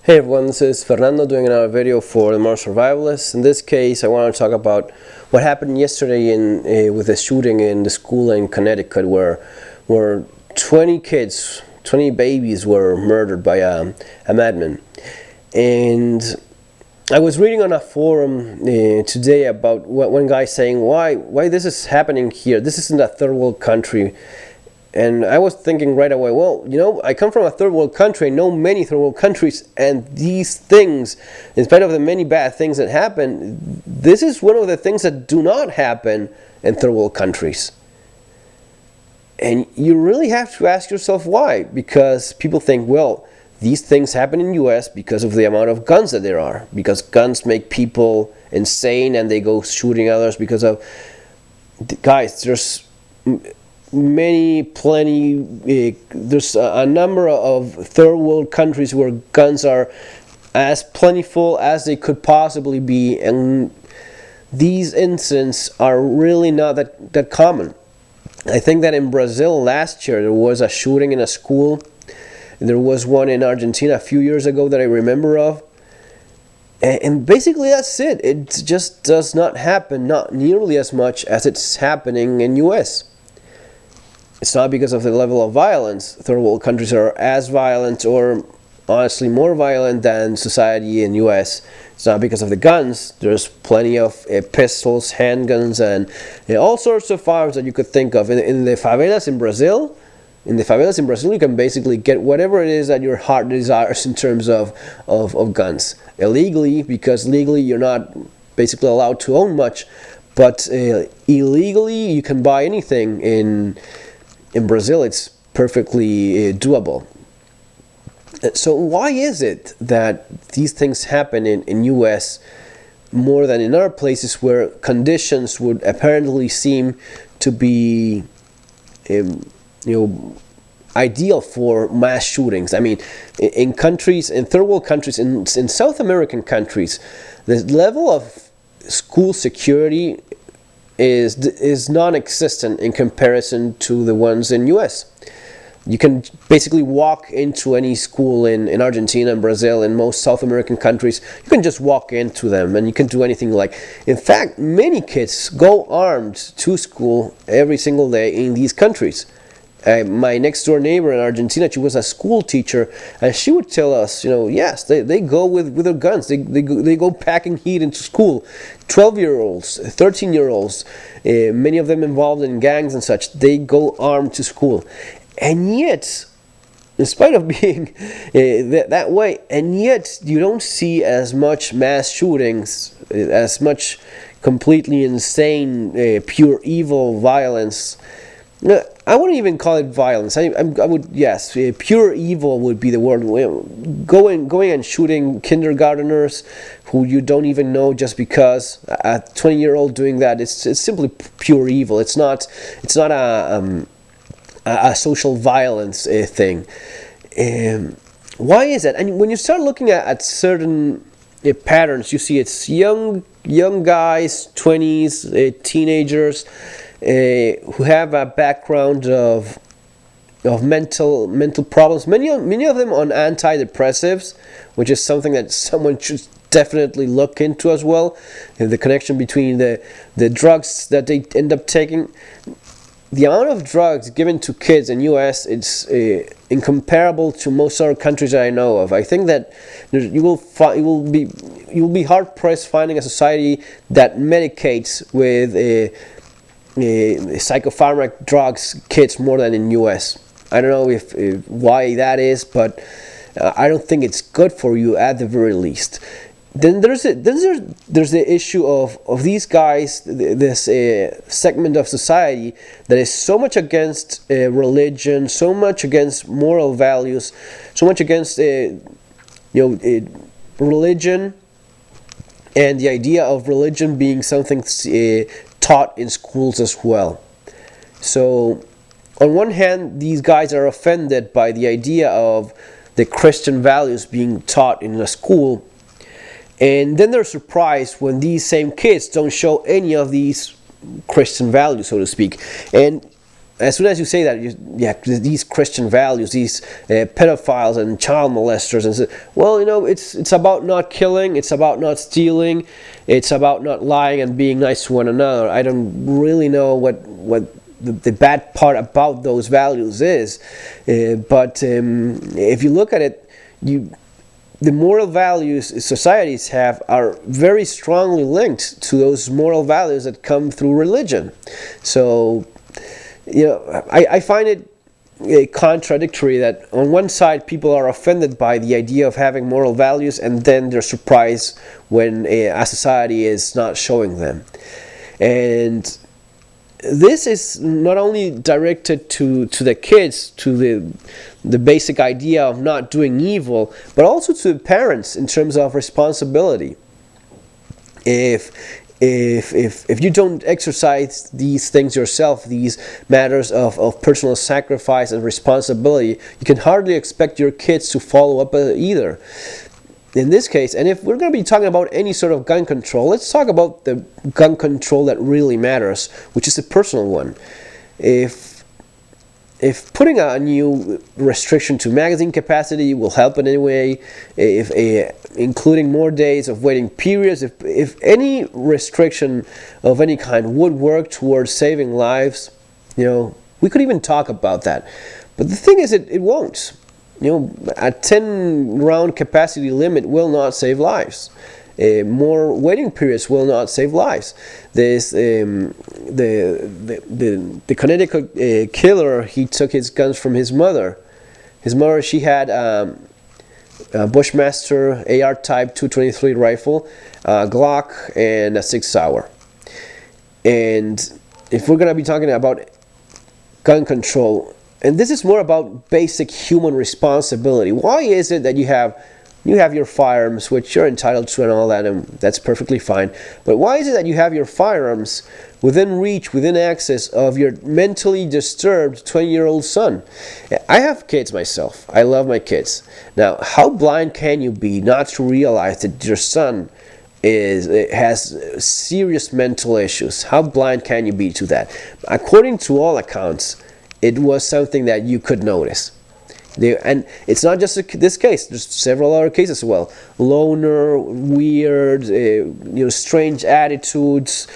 Hey everyone, this is Fernando doing another video for the Modern Survivalists. In this case, I want to talk about what happened yesterday with the shooting in the school in Connecticut where 20 kids, 20 babies were murdered by a madman. And I was reading on a forum today about one guy saying why this is happening here. This isn't a third world country. And I was thinking right away, well, you know, I come from a third world country, I know many third world countries, and these things, in spite of the many bad things that happen, this is one of the things that do not happen in third world countries. And you really have to ask yourself why, because people think, well, these things happen in the US because of the amount of guns that there are, because guns make people insane and they go shooting others because of, guys, there's there's a number of third world countries where guns are as plentiful as they could possibly be, and these incidents are really not that common. I think that in Brazil last year there was a shooting in a school. There was one in Argentina a few years ago that I remember of, and basically that's it. It just does not happen, not nearly as much as it's happening in US. It's not because of the level of violence. Third world countries are as violent, or honestly more violent than society in US. It's not because of the guns. There's plenty of pistols, handguns, and all sorts of firearms that you could think of. In the favelas in Brazil, you can basically get whatever it is that your heart desires in terms of guns. Illegally, because legally you're not basically allowed to own much, but illegally you can buy anything in Brazil. It's perfectly doable. So why is it that these things happen in US more than in other places where conditions would apparently seem to be ideal for mass shootings? I mean, in third world countries, in South American countries, the level of school security is non-existent in comparison to the ones in US. You can basically walk into any school in Argentina and Brazil, in most South American countries. You can just walk into them and you can do anything like. In fact, many kids go armed to school every single day in these countries. My next door neighbor in Argentina, she was a school teacher, and she would tell us, yes, they go with their guns. They go packing heat into school. 12-year-olds, 13-year-olds, many of them involved in gangs and such, they go armed to school. And yet, in spite of being that way, and yet you don't see as much mass shootings, as much completely insane, pure evil violence. I wouldn't even call it violence. I would, yes, pure evil would be the word. Going and shooting kindergarteners who you don't even know just because a 20-year-old doing that, it's simply pure evil. It's not a social violence thing. Why is that? And when you start looking at certain patterns, you see it's young guys, 20s, teenagers, who have a background of mental problems. Many of them on antidepressives, which is something that someone should definitely look into as well. And the connection between the drugs that they end up taking. The amount of drugs given to kids in US, it's incomparable to most other countries that I know of. I think that you will be hard pressed finding a society that medicates with psychopharmac drugs kids more than in US. I don't know if why that is, but I don't think it's good for you at the very least. Then there's the issue of these guys, this segment of society that is so much against religion, so much against moral values, so much against religion, and the idea of religion being something taught in schools as well. So on one hand, these guys are offended by the idea of the Christian values being taught in a school, and then they're surprised when these same kids don't show any of these Christian values, so to speak. And as soon as you say that, these Christian values, these pedophiles and child molesters, and well, it's about not killing, it's about not stealing, it's about not lying and being nice to one another. I don't really know what the bad part about those values is, but if you look at it, the moral values societies have are very strongly linked to those moral values that come through religion. So, I find it contradictory that on one side people are offended by the idea of having moral values, and then they're surprised when a society is not showing them. And this is not only directed to the kids, to the basic idea of not doing evil, but also to the parents in terms of responsibility. If you don't exercise these things yourself, these matters of personal sacrifice and responsibility, you can hardly expect your kids to follow up either. In this case, and if we're going to be talking about any sort of gun control, let's talk about the gun control that really matters, which is the personal one. If putting a new restriction to magazine capacity will help in any way, if including more days of waiting periods, if any restriction of any kind would work towards saving lives, we could even talk about that. But the thing is, it won't. A 10-round capacity limit will not save lives. More waiting periods will not save lives. There's the Connecticut killer. He took his guns from his mother. His mother, she had a Bushmaster AR Type 223 rifle, a Glock, and a 6-hour. And if we're gonna be talking about gun control, and this is more about basic human responsibility. Why is it that you have your firearms, which you're entitled to and all that, and that's perfectly fine. But why is it that you have your firearms within reach, within access of your mentally disturbed 20-year-old son? I have kids myself. I love my kids. Now, how blind can you be not to realize that your son has serious mental issues? How blind can you be to that? According to all accounts, it was something that you could notice. And it's not just this case. There's several other cases as well. Loner, weird, strange attitudes,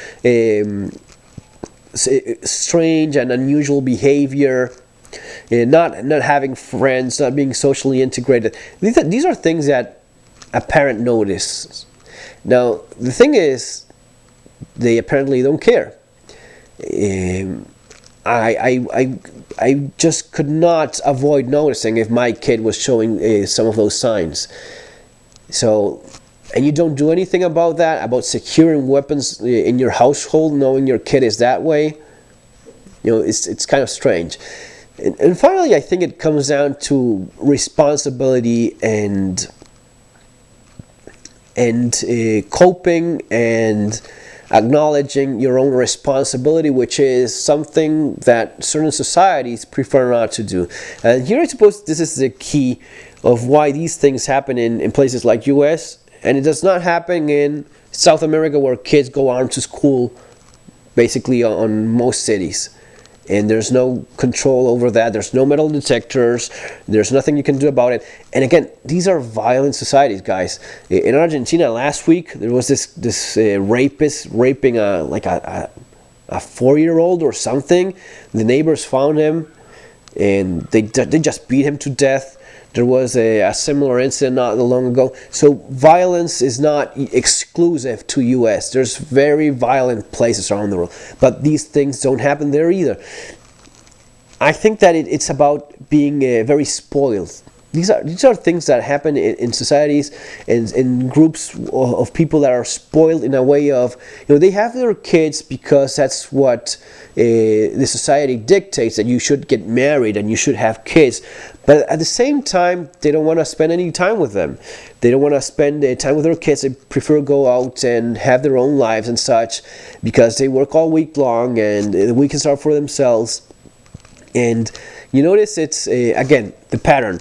strange and unusual behavior, not having friends, not being socially integrated. These are things that a parent notices. Now, the thing is, they apparently don't care. I just could not avoid noticing if my kid was showing some of those signs. So, and you don't do anything about that, about securing weapons in your household, knowing your kid is that way. It's kind of strange. And finally, I think it comes down to responsibility and coping and acknowledging your own responsibility, which is something that certain societies prefer not to do. And here I suppose this is the key of why these things happen in places like US, and it does not happen in South America, where kids go armed to school basically on most cities. And there's no control over that. There's no metal detectors. There's nothing you can do about it. And again, these are violent societies, guys. In Argentina last week, there was this rapist raping a 4-year-old or something. The neighbors found him, and they just beat him to death. There was a similar incident not long ago. So violence is not exclusive to US. There's very violent places around the world, but these things don't happen there either. I think that it's about being very spoiled. These are things that happen in societies and in groups of people that are spoiled in a way of, they have their kids because that's what the society dictates, that you should get married and you should have kids. But at the same time, they don't want to spend any time with them. They don't want to spend time with their kids. They prefer go out and have their own lives and such, because they work all week long and the weekends are for themselves. And you notice it's, again, the pattern.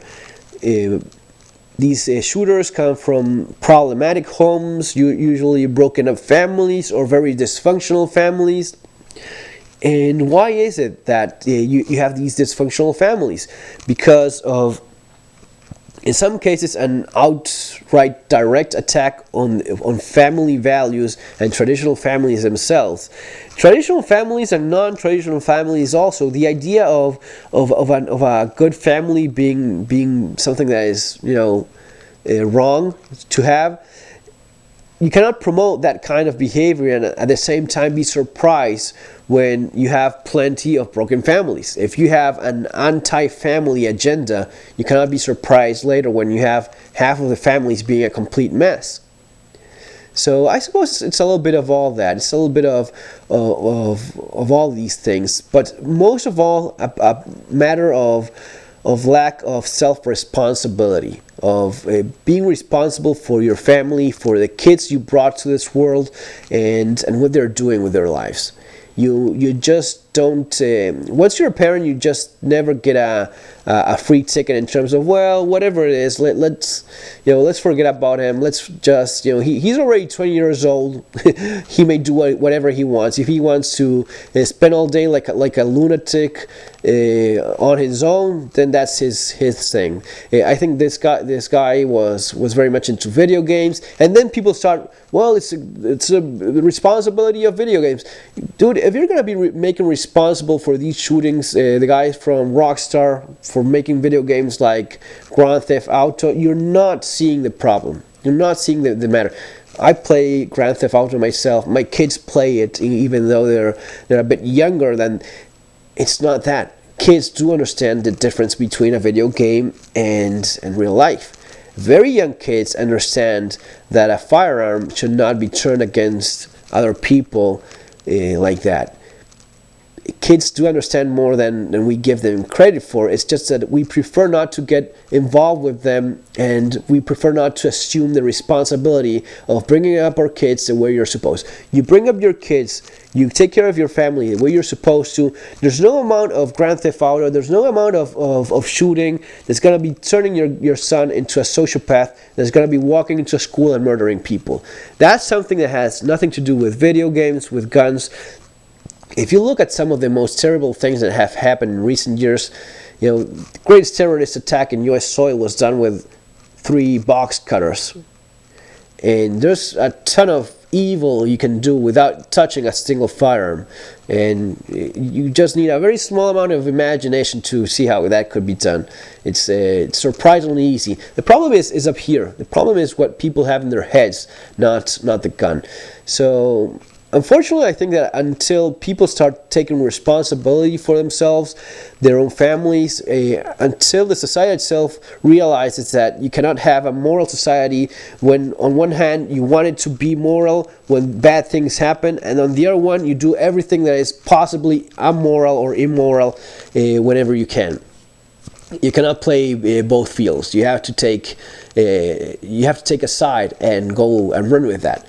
These shooters come from problematic homes, usually broken up families or very dysfunctional families. And why is it that you have these dysfunctional families? Because of, in some cases, an outright direct attack on family values and traditional families themselves. Traditional families and non-traditional families also. The idea of a good family being something that is, wrong to have. You cannot promote that kind of behavior and at the same time be surprised when you have plenty of broken families. If you have an anti-family agenda, you cannot be surprised later when you have half of the families being a complete mess. So I suppose it's a little bit of all that. It's a little bit of all these things, but most of all a matter of lack of self-responsibility, of being responsible for your family, for the kids you brought to this world, and what they're doing with their lives. You just don't. Once you're a parent, you just never get a free ticket in terms of, well, whatever it is, let's forget about him. Let's just, he's already 20 years old. He may do whatever he wants. If he wants to spend all day like a lunatic on his own, then that's his thing. I think this guy was very much into video games, and then people start, well, it's a responsibility of video games, dude. If you're gonna be making responsible for these shootings, the guys from Rockstar, for making video games like Grand Theft Auto, you're not seeing the problem. You're not seeing the matter. I play Grand Theft Auto myself. My kids play it, even though they're a bit younger. Than it's not that. Kids do understand the difference between a video game and real life. Very young kids understand that a firearm should not be turned against other people like that. Kids do understand more than we give them credit for. It's just that we prefer not to get involved with them, and we prefer not to assume the responsibility of bringing up our kids the way you're supposed. You bring up your kids, you take care of your family the way you're supposed to. There's no amount of Grand Theft Auto, there's no amount of shooting that's going to be turning your son into a sociopath that's going to be walking into school and murdering people. That's something that has nothing to do with video games, with guns. If you look at some of the most terrible things that have happened in recent years, the greatest terrorist attack in U.S. soil was done with 3 box cutters. And there's a ton of evil you can do without touching a single firearm. And you just need a very small amount of imagination to see how that could be done. It's surprisingly easy. The problem is up here. The problem is what people have in their heads, not the gun. So unfortunately, I think that until people start taking responsibility for themselves, their own families, until the society itself realizes that you cannot have a moral society when on one hand you want it to be moral when bad things happen, and on the other one you do everything that is possibly amoral or immoral whenever you can. You cannot play both fields. You have to take a side and go and run with that.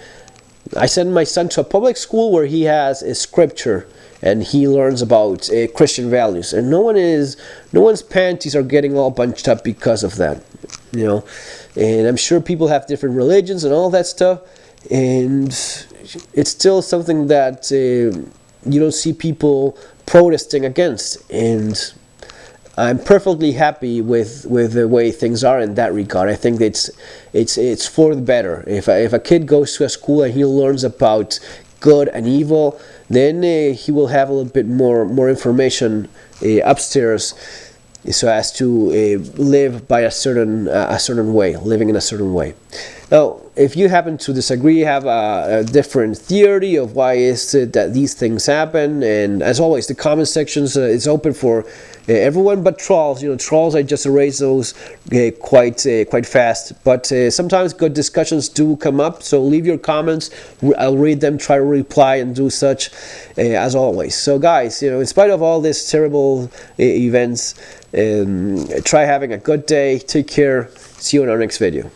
I send my son to a public school where he has a scripture and he learns about Christian values, and no one's panties are getting all bunched up because of that, And I'm sure people have different religions and all that stuff, and it's still something that you don't see people protesting against. And I'm perfectly happy with the way things are in that regard. I think it's for the better. If a kid goes to a school and he learns about good and evil, then he will have a little bit more information upstairs, so as to live by a certain way, living in a certain way. Now, if you happen to disagree, have a different theory of why is it that these things happen, and as always, the comment sections is open for everyone but trolls. Trolls, I just erase those quite fast. But sometimes good discussions do come up, so leave your comments. I'll read them, try to reply, and do such as always. So, guys, in spite of all these terrible events, try having a good day. Take care. See you in our next video.